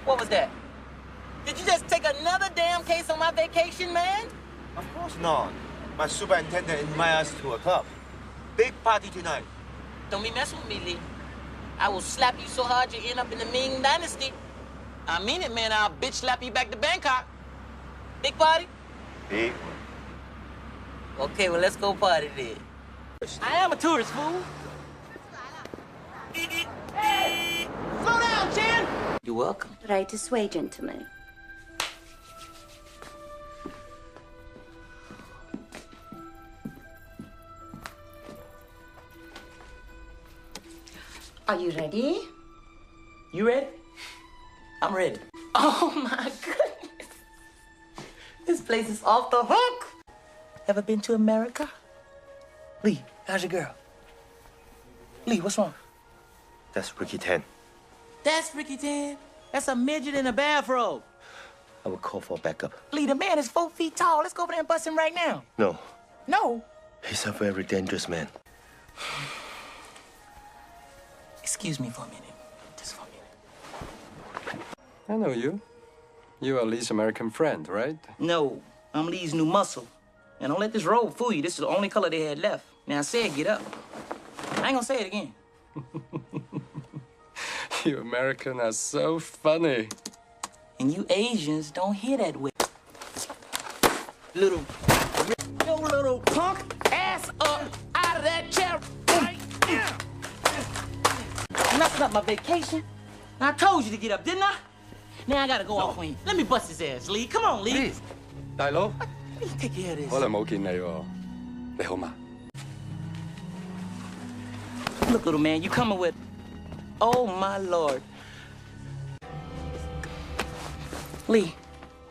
What was that? Did you just take another damn case on my vacation, man? Of course not. My superintendent invited us to a club. Big party tonight. Don't be messing with me, Lee. I will slap you so hard you end up in the Ming Dynasty. I mean it, man. I'll bitch slap you back to Bangkok. Big party? Big. Okay, well, let's go party then. I am a tourist, fool. Hey! Slow down, Chan! You're welcome. Right this way, gentlemen. Are you ready? You ready? I'm ready. Oh, my goodness. This place is off the hook. Ever been to America? Lee, how's your girl? Lee, what's wrong? That's Ricky Tan. That's Ricky Tan. That's a midget in a bathrobe. I will call for backup. Lee, the man is 4 feet tall. Let's go over there and bust him right now. No. No? He's a very dangerous man. Excuse me for a minute. Just for a minute. I know you. You are Lee's American friend, right? No, I'm Lee's new muscle. And don't let this robe fool you. This is the only color they had left. Now, I said get up. I ain't gonna say it again. You Americans are so funny. And you Asians don't hear that way. Little punk ass up out of that chair right now. Messing up my vacation. I told you to get up, didn't I? Now I gotta go off on you. Let me bust his ass, Lee. Come on, Lee. Please. 大佬， Let me take care of this. 好耐冇見你喎，你好嗎？ Look, little man, you coming with... Oh, my Lord. Lee,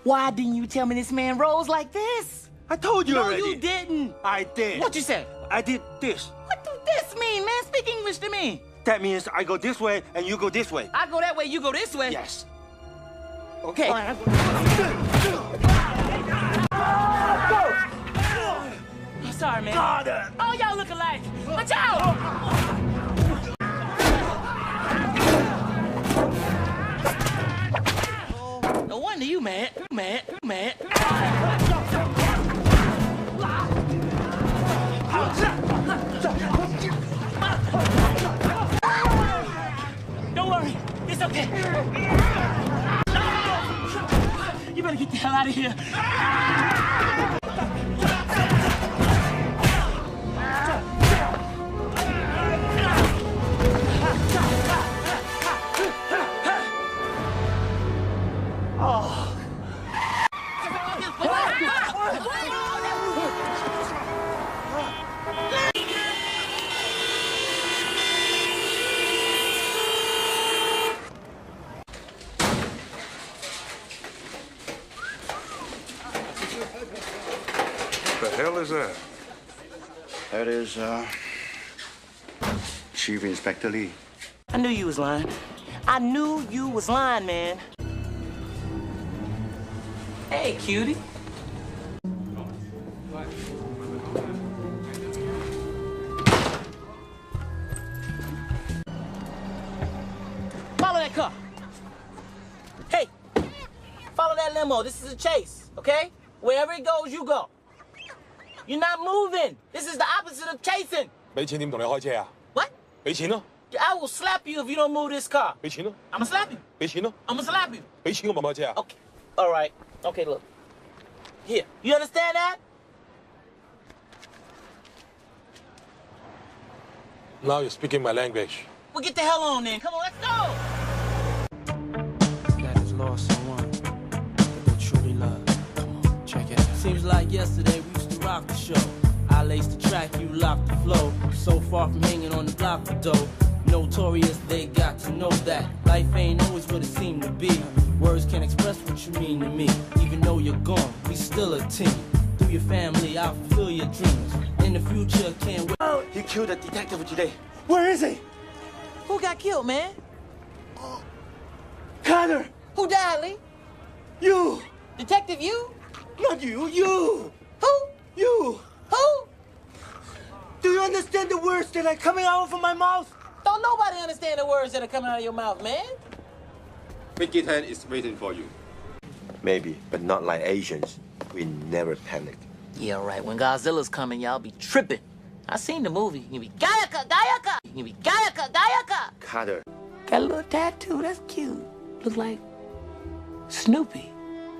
why didn't you tell me this man rolls like this? I told you already. No, you didn't. I did. What you say? I did this. What do this mean, man? Speak English to me. That means I go this way and you go this way. I go that way, you go this way. Yes. Okay. I'm sorry, man. God. Oh, y'all look alike. Watch out! No wonder you mad. Don't worry, it's okay. You better get the hell out of here. What the hell is that? That is, Chief Inspector Lee. I knew you was lying. I knew you was lying, man. Hey, cutie. Follow that car. Hey, follow that limo. This is a chase, okay? Wherever it goes, you go. You're not moving. This is the opposite of chasing. 俾錢點同你開車啊？ What? 俾錢咯， I will slap you if you don't move this car. 俾錢咯， I'm gonna slap you. 俾錢咯， I'm gonna slap you. 俾錢我咪買車啊！ Okay. All right. Okay, look. Here. You understand that? Now you're speaking my language. Well, get the hell on then. Come on, let's go. That is lost someone that they truly love. Come on, check it out. Seems like yesterday we used to rock the show. I laced the track, you locked the flow. So far from hanging on the block for dough. Notorious, they got to know that life ain't always what it seemed to be. Words can't express what you mean to me. Even though you're gone, we still a team. Through your family, I'll fulfill your dreams. In the future, can't wait. Oh, he killed a detective today. Where is he? Who got killed, man? Connor! Who died, Lee? You! Detective, you? Not you, you! Who? You! Who? Do you understand the words that are coming out from my mouth? Don't nobody understand the words that are coming out of your mouth, man. Mickey Tan is waiting for you. Maybe, but not like Asians. We never panic. Yeah, right. When Godzilla's coming, y'all be tripping. I seen the movie. You be Gayaka, Gayaka. You be Gayaka, Gayaka. Carter. Got a little tattoo. That's cute. Look like Snoopy.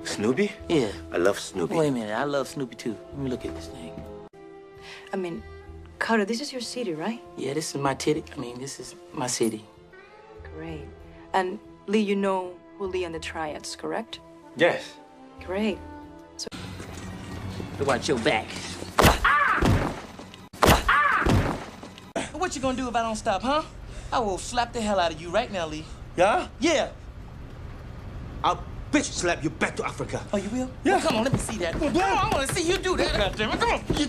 Snoopy? Yeah. I love Snoopy. Wait a minute. I love Snoopy too. Let me look at this thing. I mean, Carter, this is your city, right? Yeah, this is my titty. This is my city. Great. And Lee, you know who Lee and the Triads, correct? Yes. Great. Watch your back. What you gonna do if I don't stop, huh? I will slap the hell out of you right now, Lee. Yeah? Yeah. I'll bitch slap you back to Africa. Oh, you will? Yeah. Well, come on, let me see that. Come on, I wanna see you do that. God damn it, come on. You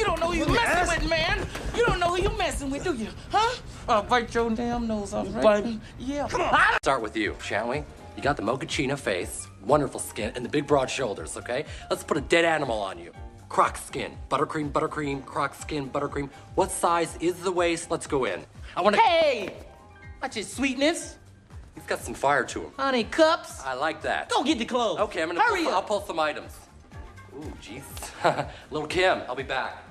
don't know who you messing with, man. You don't know who you messing with, do you? Huh? I'll bite your damn nose off, right? Yeah. Come on. Start with you, shall we? You got the mochaccino face, wonderful skin, and the big broad shoulders, okay? Let's put a dead animal on you. Croc skin, buttercream, croc skin, buttercream. What size is the waist? Let's go in. I wanna- Hey! Watch his sweetness. He's got some fire to him. Honey cups. I like that. Go get the clothes. Okay, Hurry up. I'll pull some items. Ooh, jeez. Little Kim, I'll be back.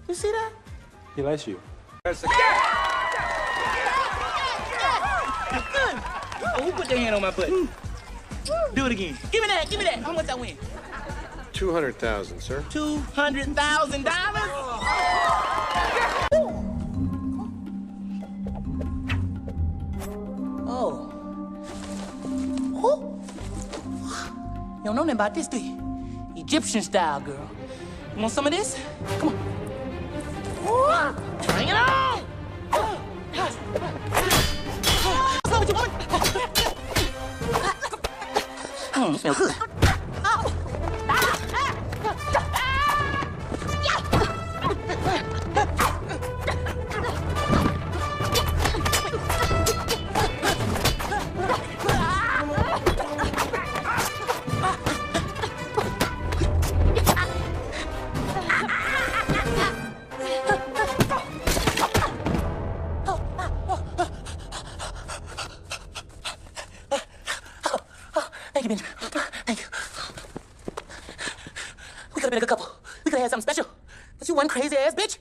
You see that? He likes you. Good. Oh, who put their hand on my butt? Do it again. Give me that. Give me that. How much I win? 200,000, sir. $200,000. Oh. Oh. You don't know nothing about this, do you? Egyptian style, girl. You want some of this? Come on. Bring it on! That's not what you want. It smells good. Thank you, Benjamin. Thank you. We could have been a good couple. We could have had something special. But you one crazy ass bitch.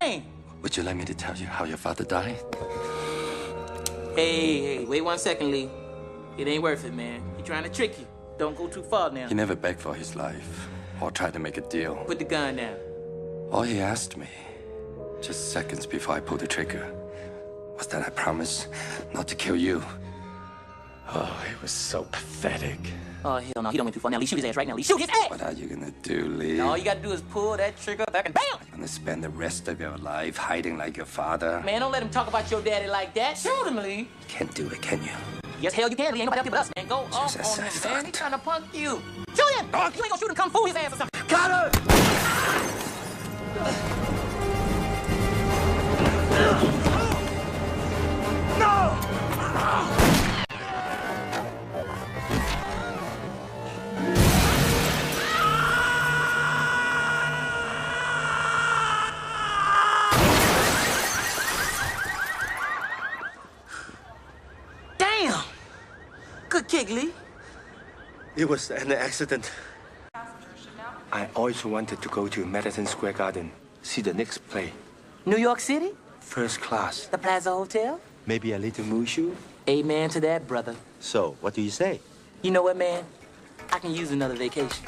Hey. Would you like me to tell you how your father died? Hey, wait 1 second, Lee. It ain't worth it, man. He trying to trick you. Don't go too far now. He never begged for his life or tried to make a deal. Put the gun down. All he asked me, just seconds before I pulled the trigger, was that I promised not to kill you. Oh, it was so pathetic. Oh, hell no. He don't went too far. Now, Lee, shoot his ass right now. Lee, shoot his ass! What are you gonna do, Lee? All you gotta do is pull that trigger back and BAM! You're gonna spend the rest of your life hiding like your father? Man, don't let him talk about your daddy like that. Shoot him, Lee. Can't do it, can you? Yes, hell you can, Lee. Ain't nobody else but us, man. Go off on him, man. He trying to punk you. Shoot him! You ain't gonna shoot him, kung fu his ass or something. Carter! Damn! Good kick, Lee. It was an accident. I always wanted to go to Madison Square Garden, see the Knicks play. New York City? First class. The Plaza Hotel? Maybe a little mushu? Amen to that, brother. So, what do you say? You know what, man? I can use another vacation.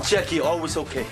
Jackie, always okay.